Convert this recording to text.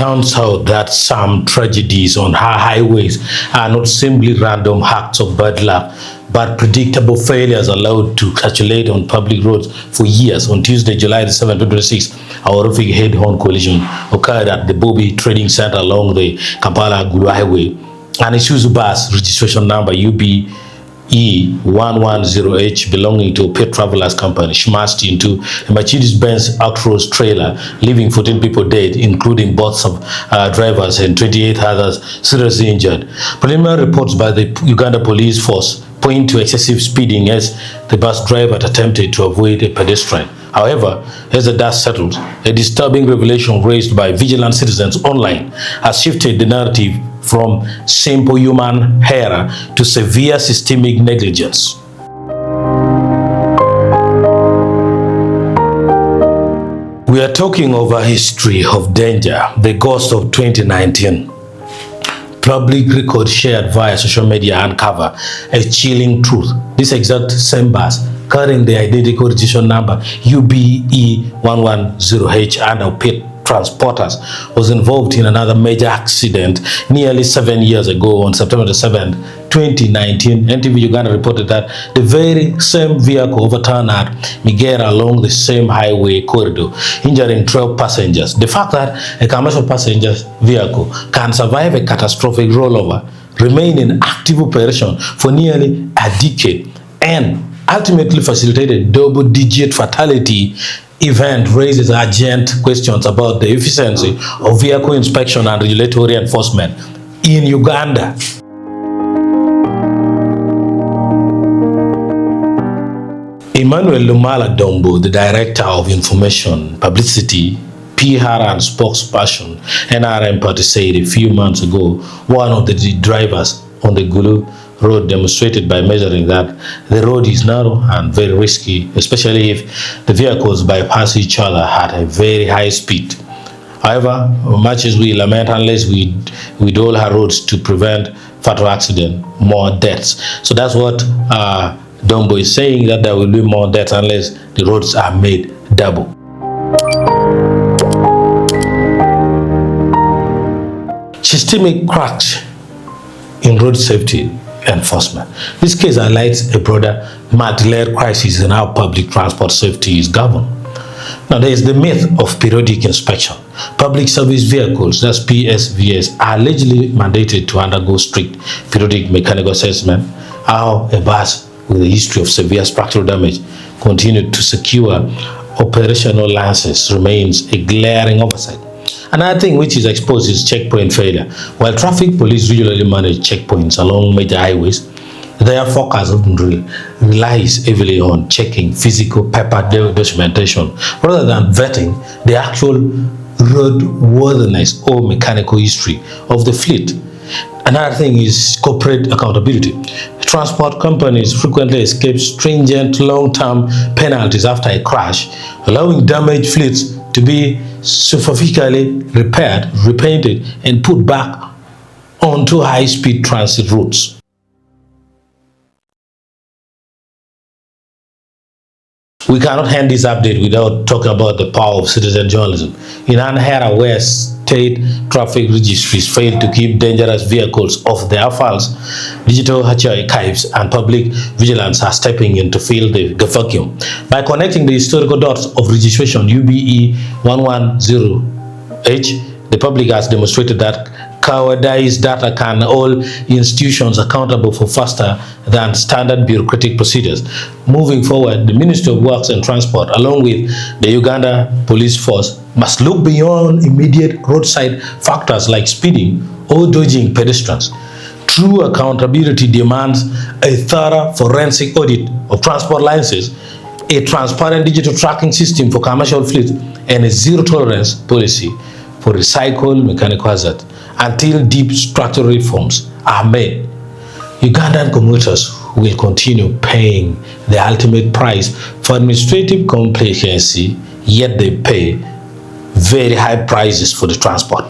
turns out that some tragedies on our highways are not simply random acts of bad luck, but predictable failures allowed to circulate on public roads for years. On Tuesday, July 7, 2026, a horrific head-on collision occurred at the UBE Trading Center along the Kampala-Gulu Highway. An Isuzu bus, registration number UBE 110H, belonging to a Pet Travelers company, smashed into a Mercedes-Benz Actros trailer, leaving 14 people dead, including both drivers and 28 others seriously injured. Preliminary reports by the Uganda police force point to excessive speeding as the bus driver attempted to avoid a pedestrian. However, as the dust settled, a disturbing revelation raised by vigilant citizens online has shifted the narrative from simple human error to severe systemic negligence. We are talking of a history of danger, the ghost of 2019. Public record shared via social media uncover a chilling truth. This exact same bus, carrying the identical registration number UBE 110H under Pet Transporters, was involved in another major accident nearly 7 years ago on September 7, 2019. NTV Uganda reported that the very same vehicle overturned at Gimara along the same highway corridor, injuring 12 passengers. The fact that a commercial passenger vehicle can survive a catastrophic rollover, remain in active operation for nearly a decade, and ultimately facilitated double-digit fatality event raises urgent questions about the efficiency of vehicle inspection and regulatory enforcement in Uganda. Emmanuel Lumala Dombo, the Director of Information, Publicity, PR and Spokesperson, NRM Party, said a few months ago one of the drivers on the Gulu road demonstrated by measuring that the road is narrow and very risky, especially if the vehicles bypass each other at a very high speed. However, much as we lament, unless we do all our roads to prevent fatal accident, more deaths. So that's what Dombo is saying, that there will be more deaths unless the roads are made double. Systemic cracks in road safety enforcement. This case highlights a broader multi-layered crisis in how public transport safety is governed. Now, there is the myth of periodic inspection. Public service vehicles, that's PSVs, are allegedly mandated to undergo strict periodic mechanical assessment. How a bus with a history of severe structural damage continued to secure operational licenses remains a glaring oversight. Another thing which is exposed is checkpoint failure. While traffic police regularly manage checkpoints along major highways, their focus often relies heavily on checking physical paper documentation rather than vetting the actual roadworthiness or mechanical history of the fleet. Another thing is corporate accountability. Transport companies frequently escape stringent long-term penalties after a crash, allowing damaged fleets to be superficially repaired, repainted, and put back onto high-speed transit routes. We cannot end this update without talking about the power of citizen journalism. In an era where state traffic registries fail to keep dangerous vehicles off their files, digital archives and public vigilance are stepping in to fill the vacuum. By connecting the historical dots of registration UBE 110H, the public has demonstrated that cowardice data can hold institutions accountable for faster than standard bureaucratic procedures. Moving forward, the Ministry of Works and Transport, along with the Uganda police force, must look beyond immediate roadside factors like speeding or dodging pedestrians. True accountability demands a thorough forensic audit of transport licenses, a transparent digital tracking system for commercial fleets, and a zero-tolerance policy for recycled mechanical hazard. Until deep structural reforms are made, Ugandan commuters will continue paying the ultimate price for administrative complacency, yet they pay very high prices for the transport.